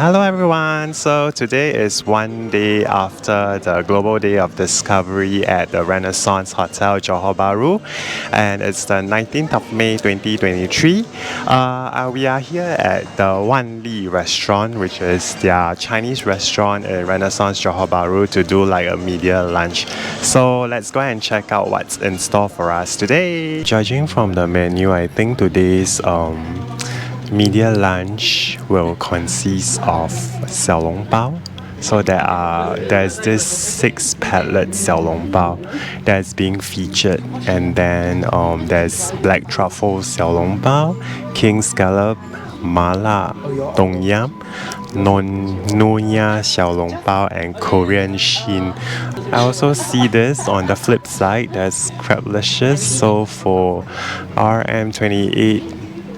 Hello everyone! So today is one day after the Global Day of Discovery at the Renaissance Hotel, Johor Bahru, and it's the 19th of May 2023. We are here at the Wan Li Restaurant, which is their Chinese restaurant in Renaissance Johor Bahru, to do like a media lunch. So let's go and check out what's in store for us today. Judging from the menu, I think today's media lunch will consist of Xiao Long Bao. So there's this 6 palette Xiao Long Bao that's being featured, and then there's black truffle Xiao Long Bao, king scallop, mala, tom yum, nonya Xiao Long Bao, and Korean shin. I also see this on the flip side, there's Crablicious. So for RM28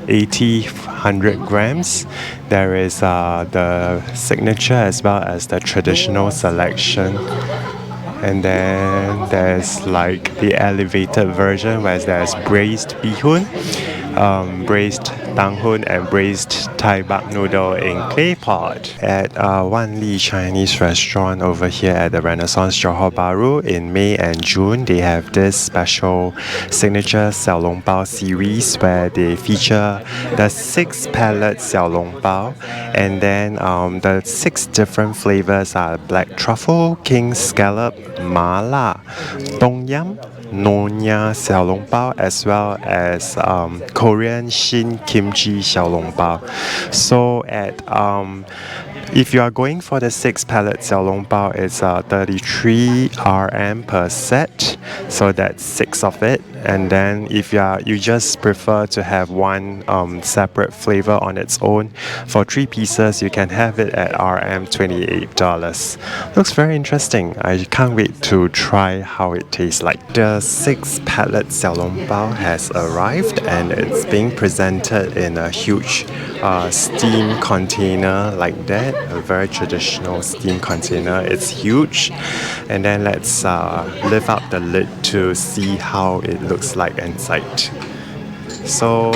80 100 grams, there is the signature as well as the traditional selection, and then there's like the elevated version where there's braised bihun, braised tanghun, and braised Thai bak noodle in clay pot. At Wan Li Chinese Restaurant over here at the Renaissance Johor Bahru, in May and June they have this special signature Xiao Long Bao series where they feature the 6 palette Xiao Long Bao, and then the 6 different flavors are black truffle, king scallop, mala, tom yum, nonya Xiao Long Bao, as well as Korean shin kimchi Xiao Long Bao. So if you are going for the 6 palette Xiao Long Bao, it's 33 RM per set, so that's 6 of it. And then if you just prefer to have one separate flavor on its own, for 3 pieces you can have it at RM $28. Looks very interesting. I can't wait to try how it tastes like. The 6 palette Xiao Long Bao has arrived, and it's being presented in a huge steam container like that, a very traditional steam container. It's huge, and then let's lift up the lid to see how it looks like inside. So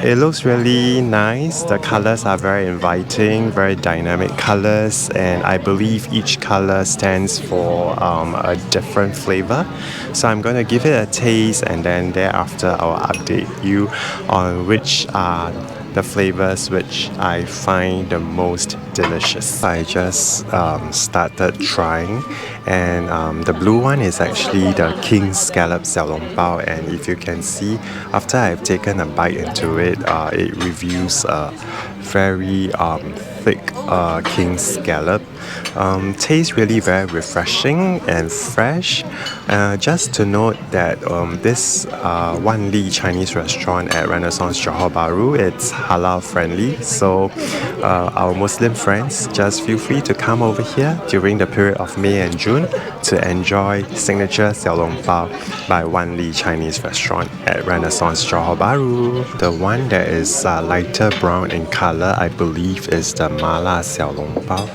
it looks really nice. The colors are very inviting, very dynamic colors, and I believe each color stands for a different flavor. So I'm going to give it a taste, and then thereafter I'll update you on which are the flavors which I find the most delicious. I just started trying, and the blue one is actually the king scallop Xiao Long Bao, and if you can see, after I've taken a bite into it, it reveals a very thick king scallop. Tastes really very refreshing and fresh. Just to note that this Wan Li Chinese Restaurant at Renaissance Johor Bahru, it's halal-friendly, so our Muslim friends, just feel free to come over here during the period of May and June to enjoy signature Xiao Long Bao by Wan Li Chinese Restaurant at Renaissance Johor Bahru. The one that is lighter brown in color, I believe, is the mala Xiao Long Bao.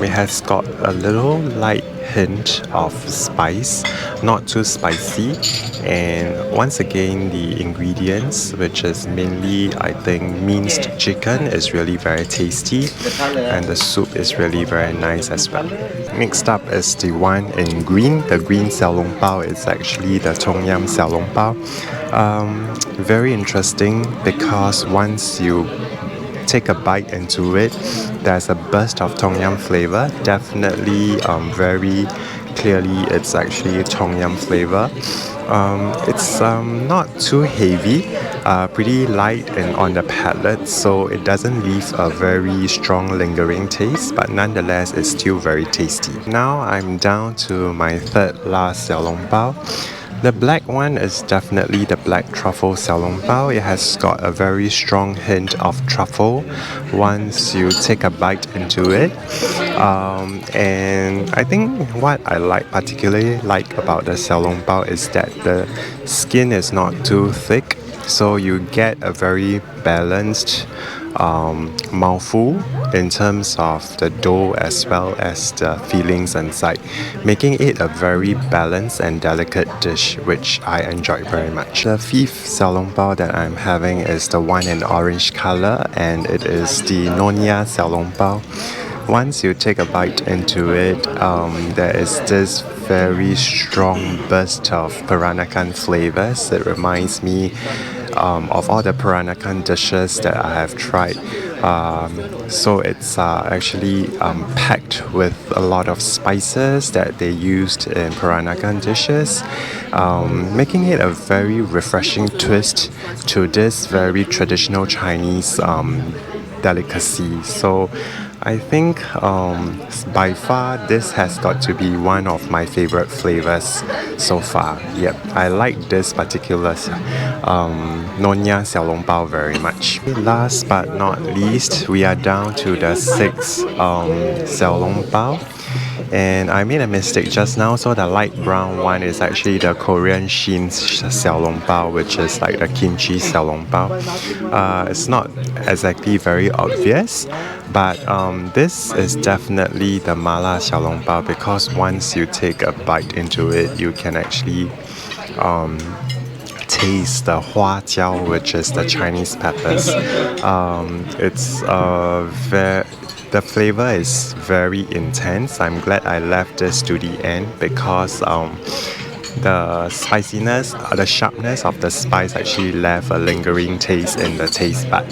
It has got a little light hint of spice, not too spicy, and once again the ingredients, which is mainly I think minced chicken, is really very tasty, and the soup is really very nice as well. Next up is the one in green. The green Xiao Long Bao is actually the tom yum Xiao Long Bao. Very interesting because once you take a bite into it, there's a burst of tom yum flavor. Definitely very clearly it's actually tom yum flavor. It's not too heavy, pretty light and on the palate, so it doesn't leave a very strong lingering taste, but nonetheless it's still very tasty. Now I'm down to my third last Xiao Long Bao. The black one is definitely the black truffle Xiao Long Bao. It has got a very strong hint of truffle once you take a bite into it. And I think what I particularly like about the Xiao Long Bao is that the skin is not too thick, so you get a very balanced mouthful in terms of the dough as well as the fillings inside, making it a very balanced and delicate dish, which I enjoy very much. The fifth Xiao Long Bao that I'm having is the one in orange color, and it is the Nonya Xiao Long Bao. Once you take a bite into it, there is this very strong burst of Peranakan flavors. It reminds me of all the Peranakan dishes that I have tried. So it's actually packed with a lot of spices that they used in Peranakan dishes, making it a very refreshing twist to this very traditional Chinese delicacy. So I think by far this has got to be one of my favorite flavors so far. Yep, I like this particular Nonya Xiao Long Bao very much. Last but not least, we are down to the sixth Xiao Long Bao. And I made a mistake just now, so the light brown one is actually the Korean Shin Xiao Long Bao, which is like the kimchi Xiao Long Bao. It's not exactly very obvious, but this is definitely the Mala Xiao Long Bao, because once you take a bite into it, you can actually taste the hua jiao, which is the Chinese peppers. The flavor is very intense. I'm glad I left this to the end because the spiciness, the sharpness of the spice actually left a lingering taste in the taste bud.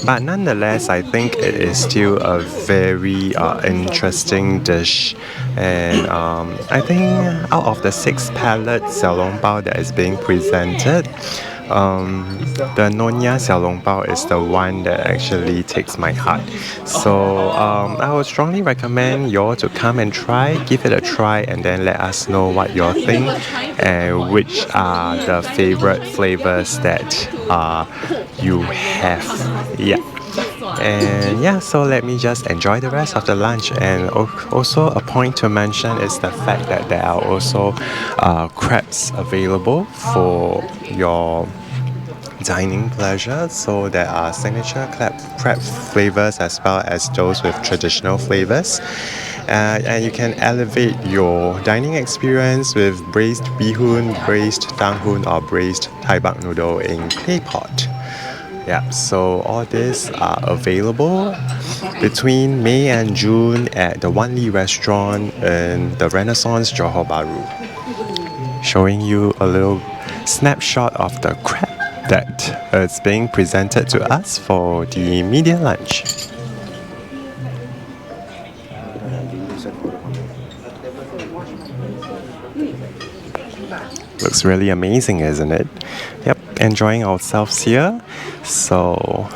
But nonetheless, I think it is still a very interesting dish. And I think out of the 6 palette Xiao Long Bao that is being presented, the Nonya Xiao Long Bao is the one that actually takes my heart. So I would strongly recommend you all to come and try, give it a try, and then let us know what you all think and which are the favorite flavors that you have. Yeah. And yeah, so let me just enjoy the rest of the lunch. And also a point to mention is the fact that there are also crabs available for your dining pleasure. So there are signature crab flavors as well as those with traditional flavors. And you can elevate your dining experience with braised bihun, braised tanghun, or braised Thai bak noodle in clay pot. Yeah, so all these are available between May and June at the Wan Li Restaurant in the Renaissance Johor Bahru. Showing you a little snapshot of the crab that is being presented to us for the media lunch. Looks really amazing, isn't it? Yep, enjoying ourselves here. So,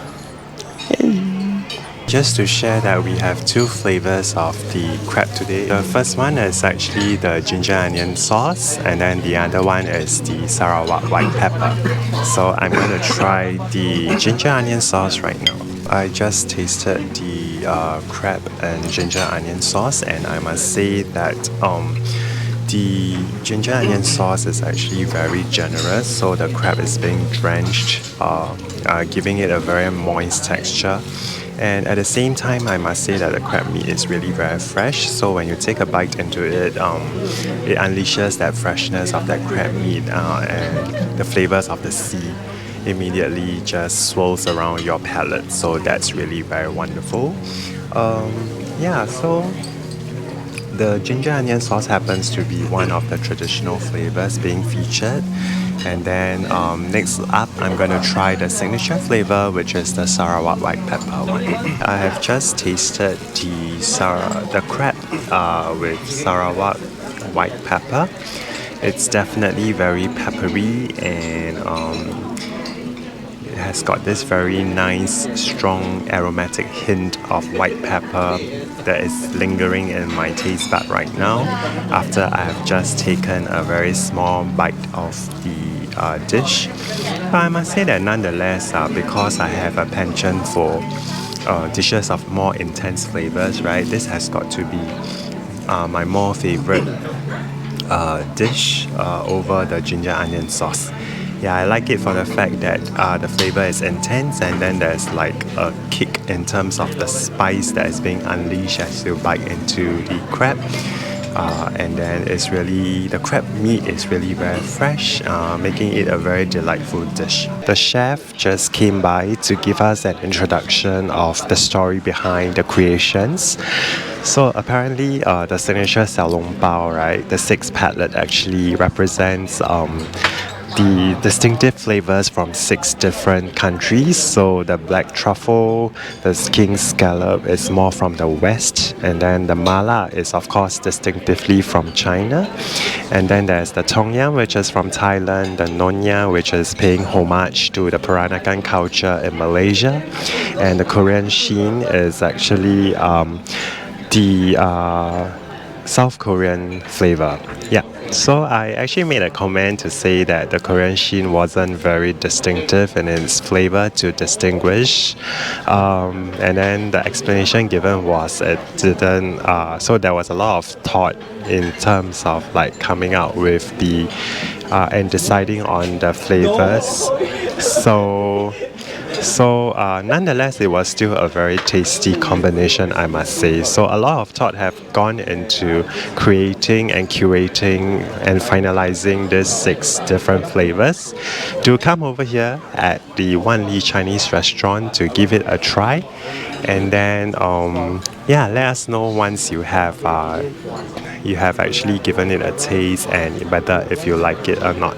just to share that we have 2 flavors of the crab today. The first one is actually the ginger onion sauce, and then the other one is the Sarawak white pepper. So I'm going to try the ginger onion sauce right now. I just tasted the crab and ginger onion sauce, and I must say that the ginger onion sauce is actually very generous, so the crab is being drenched, giving it a very moist texture. And at the same time, I must say that the crab meat is really very fresh, so when you take a bite into it, it unleashes that freshness of that crab meat, and the flavors of the sea immediately just swirls around your palate, so that's really very wonderful. Yeah, so the ginger onion sauce happens to be one of the traditional flavors being featured. And then next up, I'm going to try the signature flavor, which is the Sarawak white pepper one. I have just tasted the crab with Sarawak white pepper. It's definitely very peppery, and it has got this very nice, strong aromatic hint of white pepper that is lingering in my taste bud right now after I have just taken a very small bite of the dish. But I must say that nonetheless, because I have a penchant for dishes of more intense flavors, right, this has got to be my more favorite dish over the ginger onion sauce. Yeah, I like it for the fact that the flavor is intense, and then there's like a kick in terms of the spice that is being unleashed as you bite into the crab. And then the crab meat is really very fresh, making it a very delightful dish. The chef just came by to give us an introduction of the story behind the creations. So apparently, the signature Xiao Long Bao, right, the six palate actually represents the distinctive flavors from six different countries. So the black truffle, the king scallop is more from the west, and then the mala is of course distinctively from China, and then there's the tom yum, which is from Thailand, the nonya, which is paying homage to the Peranakan culture in Malaysia, and the Korean sheen is actually the South Korean flavor. Yeah. So I actually made a comment to say that the Korean sheen wasn't very distinctive in its flavor to distinguish, and then the explanation given was it didn't. So there was a lot of thought in terms of like coming out with the and deciding on the flavors. So nonetheless, it was still a very tasty combination, I must say. So a lot of thought have gone into creating and curating and finalizing these six different flavors. Do come over here at the Wan Li Chinese Restaurant to give it a try, and then yeah, let us know once you have actually given it a taste and whether if you like it or not.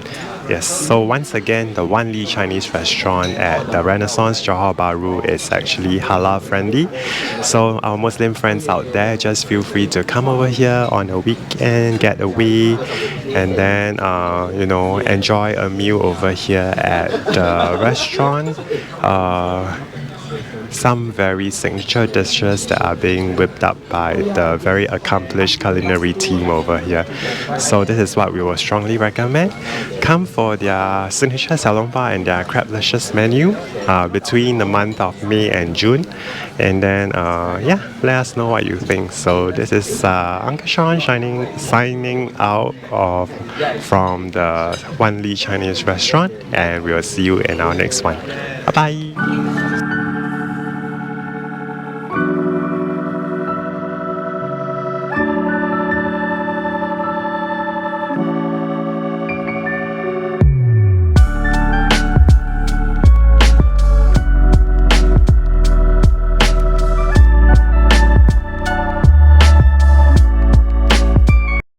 Yes, so once again, the Wan Li Chinese Restaurant at the Renaissance Johor Bahru is actually halal-friendly. So our Muslim friends out there, just feel free to come over here on a weekend, get away, and then enjoy a meal over here at the restaurant. Some very signature dishes that are being whipped up by the very accomplished culinary team over here. So this is what we will strongly recommend. Come for their signature Xiao Long Bao and their Crablicious menu between the month of May and June. And then let us know what you think. So this is Uncle Sean signing out from the Wan Li Chinese Restaurant, and we will see you in our next one. Bye bye.